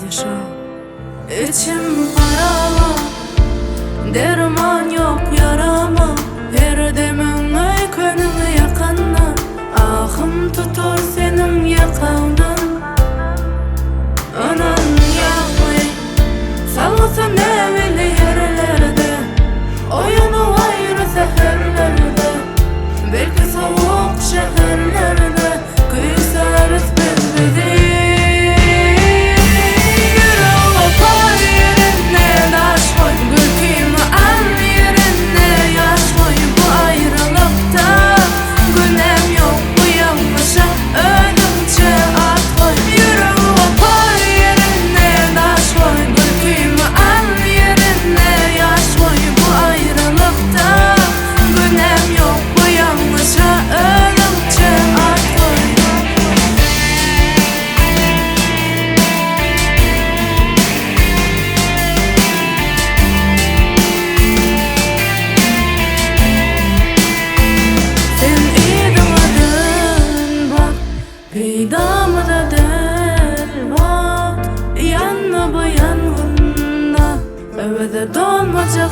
yaşa. İçim karala, derman yok yarama. Her demin ay könlümü yakanna, ahım tutur senin yakağından. Anan yapmay, salgısın evli yerlerde, oyunu ayrı seherlerde, belki soğuk şehirlerde, kıyısarız bizi. Pidamda delva, yanma bu yangında, evde dolmacak